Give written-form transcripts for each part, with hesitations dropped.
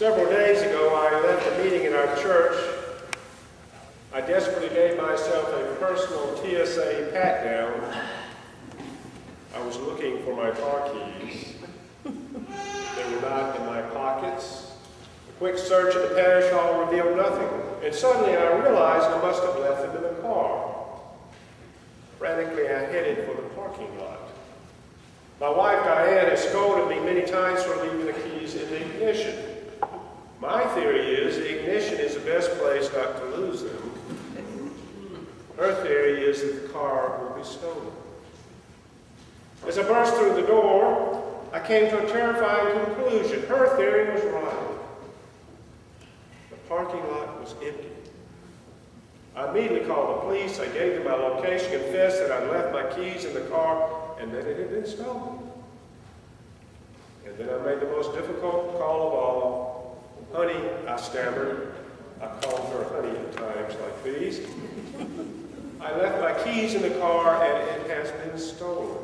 Several days ago, I left a meeting in our church. I desperately gave myself a personal TSA pat-down. I was looking for my car keys. They were not in my pockets. A quick search of the parish hall revealed nothing, and suddenly I realized I must have left them in the car. Frantically, I headed for the parking lot. My wife, Diane, has scolded me many times for leaving the keys in the ignition. My theory is the ignition is the best place not to lose them. Her theory is that the car will be stolen. As I burst through the door, I came to a terrifying conclusion. Her theory was right. The parking lot was empty. I immediately called the police. I gave them my location, confessed that I left my keys in the car, and that it had been stolen. And then I made the most difficult call of all. Honey, I stammered. I called her honey at times like these. I left my keys in the car, and it has been stolen.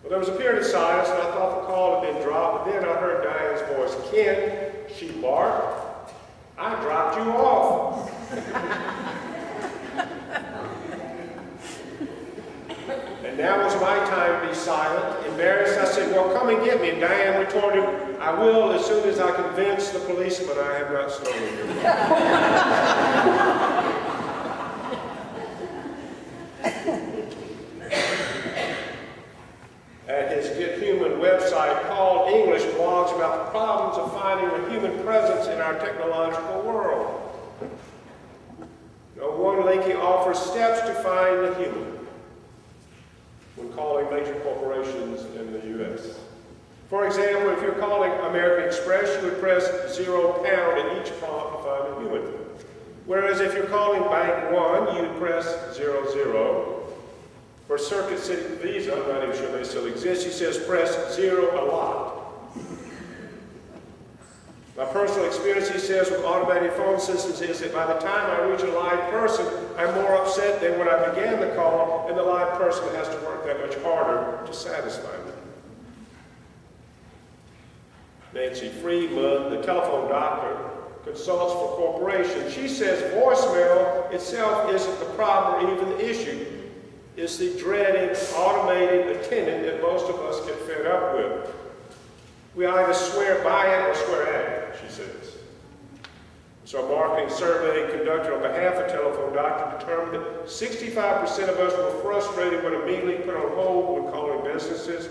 Well, there was a period of silence, and I thought the call had been dropped, but then I heard Diane's voice. Ken, she barked, I dropped you off. And now was my time to be silent. Embarrassed, I said, well, come and get me. And Diane retorted, I will as soon as I convince the policeman I have not stolen you. At his Get Human website, Paul English blogs about the problems of finding a human presence in our technological world. One link, he offers steps to find the human when calling major corporations in the U.S. For example, if you're calling American Express, you would press £0 in each prompt to find a human. Whereas if you're calling Bank One, you would press 00. For Circuit City Visa, I'm not even sure they still exist, he says press 0 a lot. My personal experience, he says, with automated phone systems is that by the time I reach a live person, I'm more upset than when I began the call, and the live person has to work that much harder to satisfy me. Nancy Friedman, the telephone doctor, consults for corporations. She says voicemail itself isn't the problem or even the issue. It's the dreaded automated attendant that most of us get fed up with. We either swear by it or swear at it, she says. So a marketing survey conducted on behalf of Telephone Doctor determined that 65% of us were frustrated when immediately put on hold when calling businesses,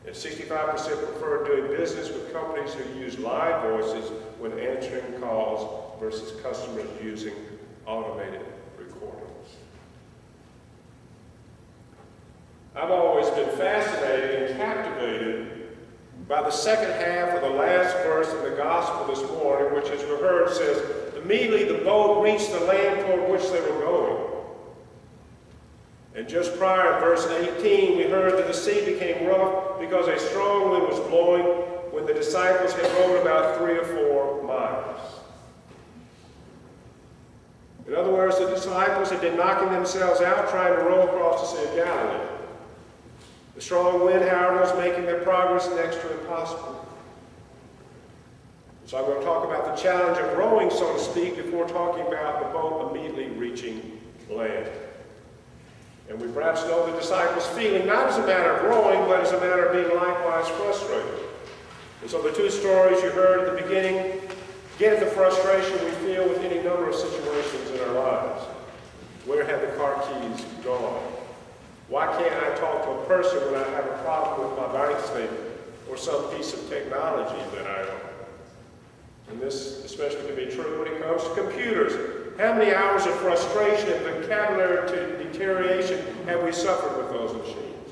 and 65% preferred doing business with companies who use live voices when answering calls versus customers using automated recordings. I've always been fascinated and captivated by the second half of the last verse in the gospel this morning, which, as we heard, says, immediately the boat reached the land toward which they were going. And just prior in verse 18, we heard that the sea became rough because a strong wind was blowing when the disciples had rowed about 3 or 4 miles. In other words, the disciples had been knocking themselves out trying to row across the Sea of Galilee. The strong wind, however, was making their progress next to impossible. So I'm going to talk about the challenge of rowing, so to speak, before talking about the boat immediately reaching land. And we perhaps know the disciples' feeling, not as a matter of rowing, but as a matter of being likewise frustrated. And so the two stories you heard at the beginning get at the frustration we feel with any number of situations in our lives. Where have the car keys gone? Why can't I talk to a person when I have a problem with my bank statement or some piece of technology that I own? And this especially can be true when it comes to computers. How many hours of frustration and vocabulary deterioration have we suffered with those machines?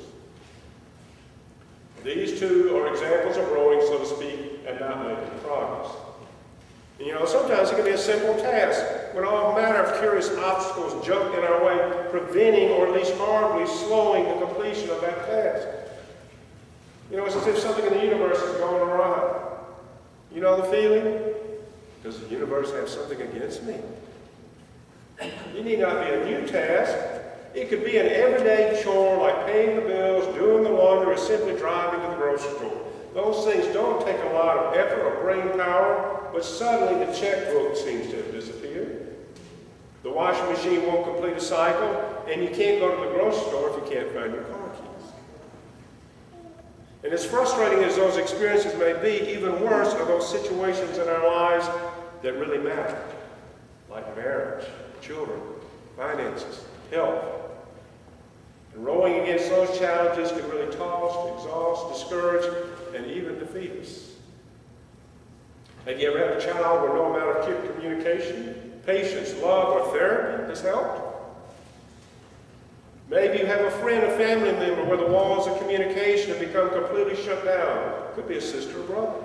These two are examples of rowing, so to speak, and not making progress. And, sometimes it can be a simple task when all manner of curious obstacles jump in our way, preventing or at least horribly slowing the completion of that task. It's as if something in the universe is going awry. You know the feeling? Does the universe have something against me? It need not be a new task. It could be an everyday chore like paying the bills, doing the laundry, or simply driving to the grocery store. Those things don't take a lot of effort or brain power, but suddenly the checkbook seems to have disappeared. The washing machine won't complete a cycle, and you can't go to the grocery store if you can't find your car keys. And as frustrating as those experiences may be, even worse are those situations in our lives that really matter, like marriage, children, finances, health. And rowing against those challenges can really toss, exhaust, discourage, and even defeat us. Have you ever had a child where no amount of communication, patience, love, or therapy has helped? Maybe you have a friend or family member where the walls of communication have become completely shut down. Could be a sister or brother.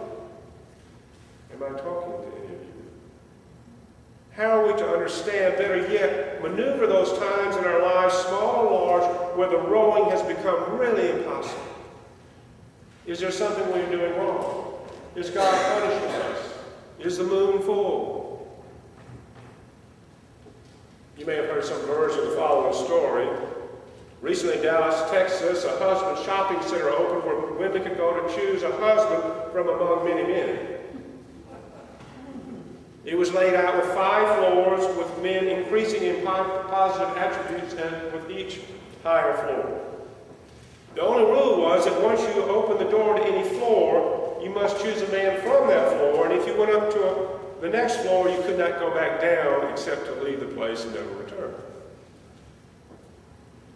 Am I talking to any of you? How are we to understand, better yet, maneuver those times in our lives, small or large, where the rowing has become really impossible? Is there something we're doing wrong? Is God punishing us? Is the moon full? You may have heard some version of the following story. Recently in Dallas, Texas, a husband shopping center opened where women could go to choose a husband from among many men. It was laid out with 5 floors with men increasing in positive attributes and with each higher floor. The only rule was that once you opened the door to any floor, you must choose a man from that floor, and if you went up to the next floor, you could not go back down except to leave the place and never return.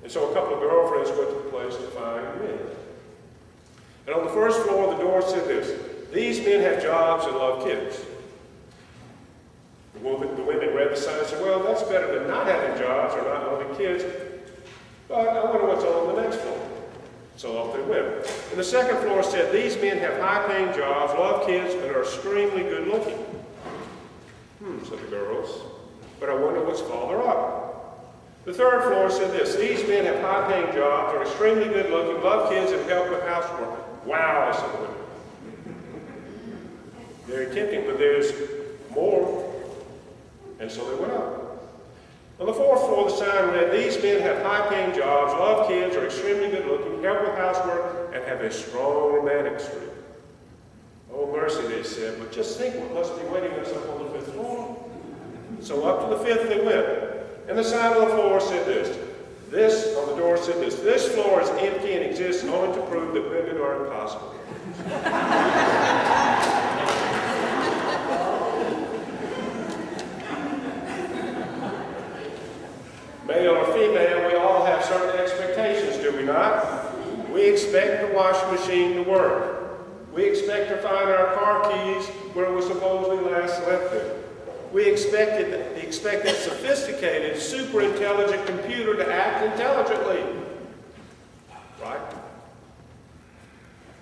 And so a couple of girlfriends went to the place to find men. And on the first floor, the door said this: "These men have jobs and love kids." The women read the sign and said, "Well, that's better than not having jobs or not loving kids, but I wonder what's on the next floor." So off they went. And the second floor said, "These men have high-paying jobs, love kids, and are extremely good-looking." Said the girls, "But I wonder what's farther up." The third floor said this: "These men have high-paying jobs, are extremely good-looking, love kids, and help with housework." "Wow," said the women. Very tempting, but there's more. And so they went up. On the fourth floor, the sign read, "These men have high-paying jobs, love kids, are extremely good-looking, help with housework, and have a strong romantic streak." "Oh, mercy," they said, "but just think what must be waiting us up on the 5th floor." So up to the 5th they went. And the sign on the floor said this on the door said this: "This floor is empty and exists only to prove that women are impossible." Male or female, we all have certain expectations, do we not? We expect the washing machine to work. We expect to find our car keys where we supposedly last left them. We expect that sophisticated, super intelligent computer to act intelligently. Right?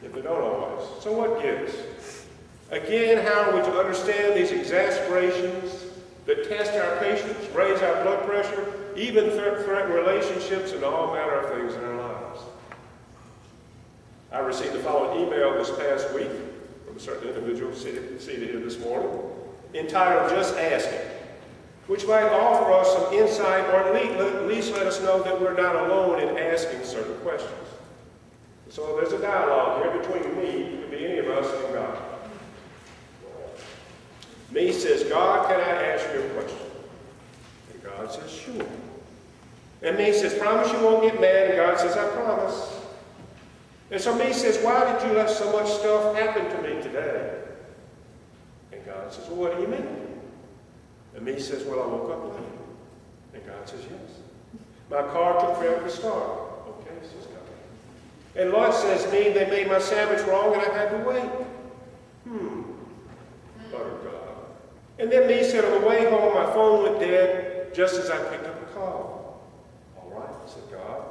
If they don't always. So what gives? Again, how are we to understand these exasperations that test our patience, raise our blood pressure, even threaten relationships and all manner of things in our lives? I received the following email this past week from a certain individual seated here this morning, entitled "Just Asking," which might offer us some insight, or at least let us know that we're not alone in asking certain questions. So there's a dialogue here between me, could be any of us, and God. Me says, "God, can I ask you a question?" And God says, "Sure." And me says, "Promise you won't get mad?" And God says, "I promise." And so me says, "Why did you let so much stuff happen to me today?" And God says, "Well, what do you mean?" And me says, "Well, I woke up late." And God says, "Yes." "My car took forever to start." "Okay," says God. And lunch says, "Me, they made my sandwich wrong and I had to wait." Muttered God. And then me said, "On the way home, my phone went dead just as I picked up a call." "All right," said God.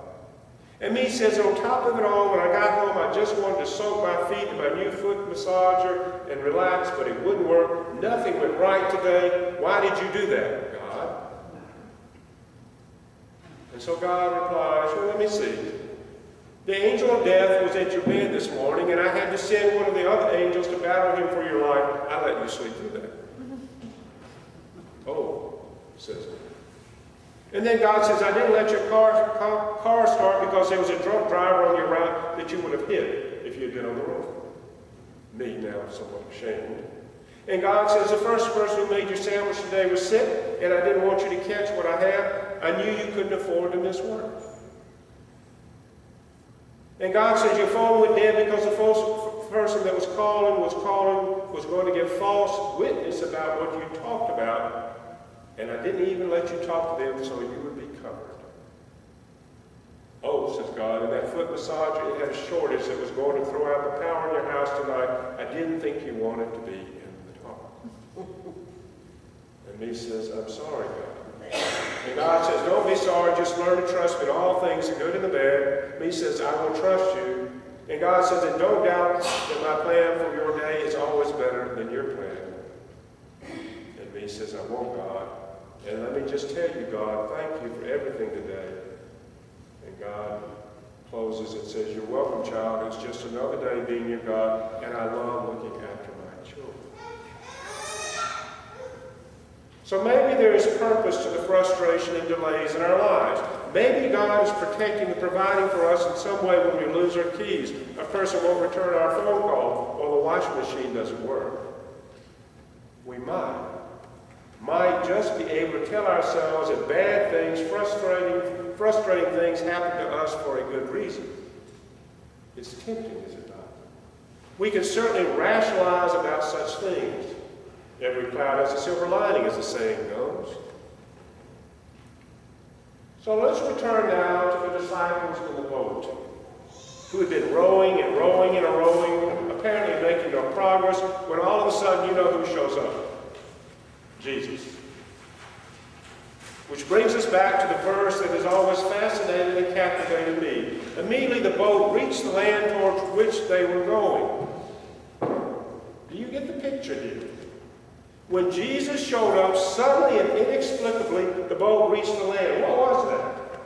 And me says, "On top of it all, when I got home, I just wanted to soak my feet in my new foot massager and relax, but it wouldn't work. Nothing went right today. Why did you do that, God?" And so God replies, "Well, let me see. The angel of death was at your bed this morning, and I had to send one of the other angels to battle him for your life. I let you sleep through that." "Oh," says God. And then God says, "I didn't let your car start because there was a drunk driver on your route that you would have hit if you had been on the road." Me now somewhat ashamed. And God says, the first person who made your sandwich today was sick, and I didn't want you to catch what I had. I knew you couldn't afford to miss work. And God says, your phone went dead because the person that was calling was going to give false witness about what you talked about, and I didn't even let you talk to them so you would be covered. Oh, says God, and that foot massager, it had a shortage that was going to throw out the power in your house tonight. I didn't think you wanted to be in the dark. And me says, I'm sorry, God. And God says, don't be sorry, just learn to trust me in all things, the good and the bad. Me says, I will trust you. And God says, and don't doubt that my plan for your day is always better than your plan. And me says, I won't, God. And let me just tell you, God, thank you for everything today. And God closes and says, you're welcome, child. It's just another day being your God, and I love looking after my children. So maybe there is purpose to the frustration and delays in our lives. Maybe God is protecting and providing for us in some way when we lose our keys. A person won't return our phone call, or the washing machine doesn't work. We might just be able to tell ourselves that bad things, frustrating things happen to us for a good reason. It's tempting, is it not? We can certainly rationalize about such things. Every cloud has a silver lining, as the saying goes. So let's return now to the disciples in the boat, who had been rowing and rowing and rowing, apparently making no progress, when all of a sudden you know who shows up. Jesus. Which brings us back to the verse that has always fascinated and captivated me. Immediately the boat reached the land towards which they were going. Do you get the picture here? When Jesus showed up, suddenly and inexplicably, the boat reached the land. What was that?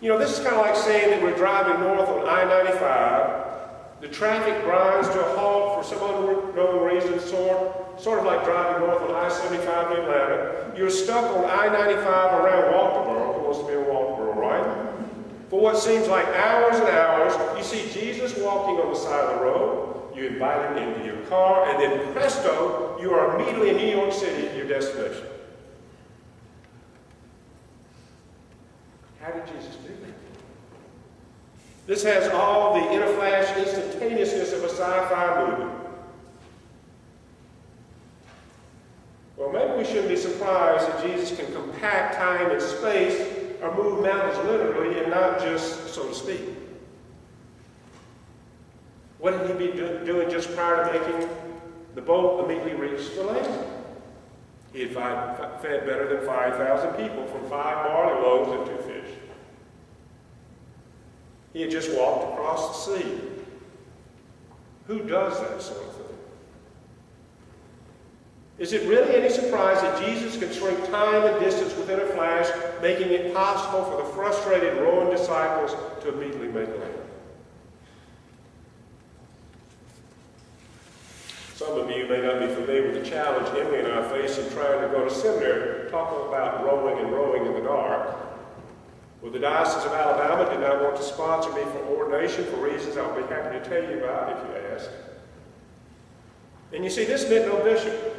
You know, this is kind of like saying that we're driving north on I-95. The traffic grinds to a halt for some unknown reason, sort of like driving north on I-75 in Atlanta. You're stuck on I-95 around Walterboro. Who wants to be in Walterboro, right? For what seems like hours and hours, you see Jesus walking on the side of the road. You invite him into your car, and then presto, you are immediately in New York City, your destination. How did Jesus do that? This has all the in a flash instantaneousness of a sci-fi movie. Well, maybe we shouldn't be surprised that Jesus can compact time and space or move mountains literally and not just, so to speak. What did he be doing just prior to making the boat immediately reach the land? He had fed better than 5,000 people from 5 barley loaves and 2 fish. He had just walked across the sea. Who does that sort of thing? Is it really any surprise that Jesus can shrink time and distance within a flash, making it possible for the frustrated rowing disciples to immediately make land? Some of you may not be familiar with the challenge Emily and I face in trying to go to seminary, talking about rowing and rowing in the dark. Well, the Diocese of Alabama did not want to sponsor me for ordination for reasons I'll be happy to tell you about if you ask. And you see, this meant no bishop.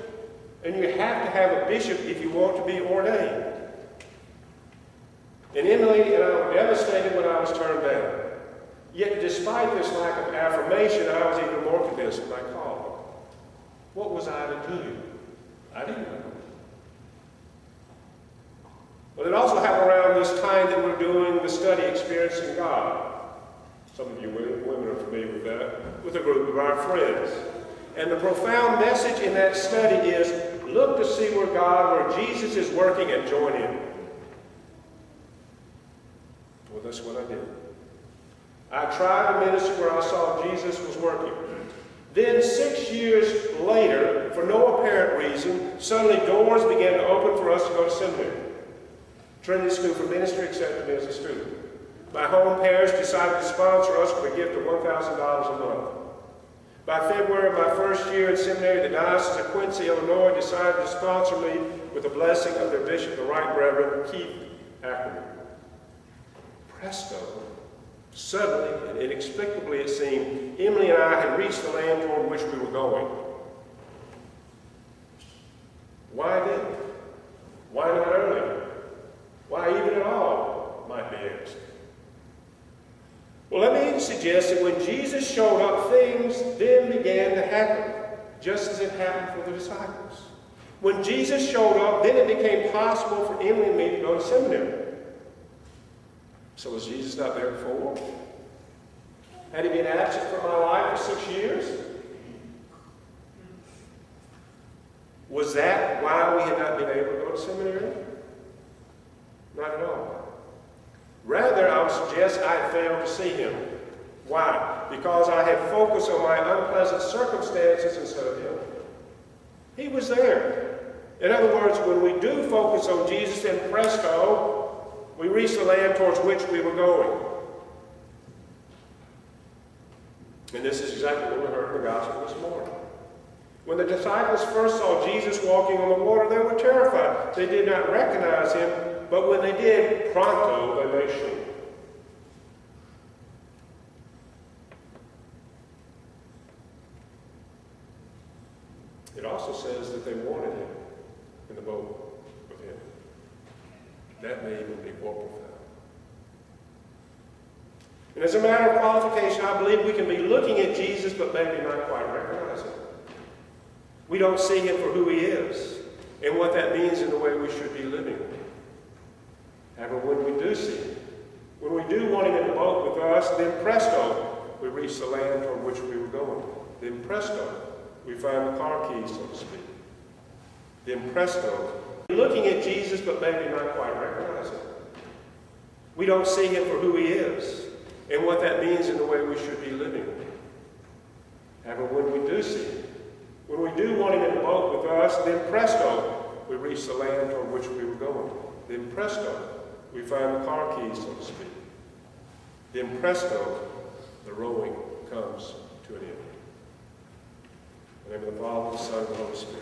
And you have to have a bishop if you want to be ordained. And Emily and I were devastated when I was turned down. Yet despite this lack of affirmation, I was even more convinced of my calling. What was I to do? I didn't know. Well, it also happened around this time that we're doing the study Experiencing God. Some of you women are familiar with that, with a group of our friends. And the profound message in that study is, look to see where Jesus is working and join in. Well, that's what I did. I tried to minister where I saw Jesus was working. Then 6 years later, for no apparent reason, suddenly doors began to open for us to go to seminary. Trinity School for Ministry accepted me as a student. My home parish decided to sponsor us with a gift of $1,000 a month. By February of my first year in seminary, the Diocese of Quincy, Illinois decided to sponsor me with the blessing of their bishop, the Right Reverend Keith Ackerman. Presto, Suddenly and inexplicably, it seemed, Emily and I had reached the land toward which we were going. Why then? Why not earlier? Why even at all, might be asked. Well, let me suggest that when Jesus showed up, things then began to happen, just as it happened for the disciples. When Jesus showed up, then it became possible for Emily and me to go to seminary. So was Jesus not there before? Had he been absent from my life for 6 years? Was that why we had not been able to go to seminary? Not at all. Rather, I would suggest I had failed to see him. Why? Because I had focused on my unpleasant circumstances instead of him. He was there. In other words, when we do focus on Jesus, then presto, we reach the land towards which we were going. And this is exactly what we heard in the gospel this morning. When the disciples first saw Jesus walking on the water, they were terrified. They did not recognize him, but when they did, pronto they made sure. It also says that they wanted him in the boat with him. That may even be more profound. And as a matter of qualification, I believe we can be looking at Jesus, but maybe not quite recognize him. We don't see him for who he is and what that means in the way we should be living. However, when we do see him, when we do want him in the boat with us, then presto, we reach the land toward which we were going. Then presto, we find the car keys, so to speak. Then presto, looking at Jesus, but maybe not quite recognize him. We don't see him for who he is and what that means in the way we should be living. However, when we do see him, when we do want him in the boat with us, then presto, we reach the land toward which we were going. Then presto, we find the car keys, so to speak. Then presto, the rowing comes to an end. In the name of the Father, the Son, and the Holy Spirit.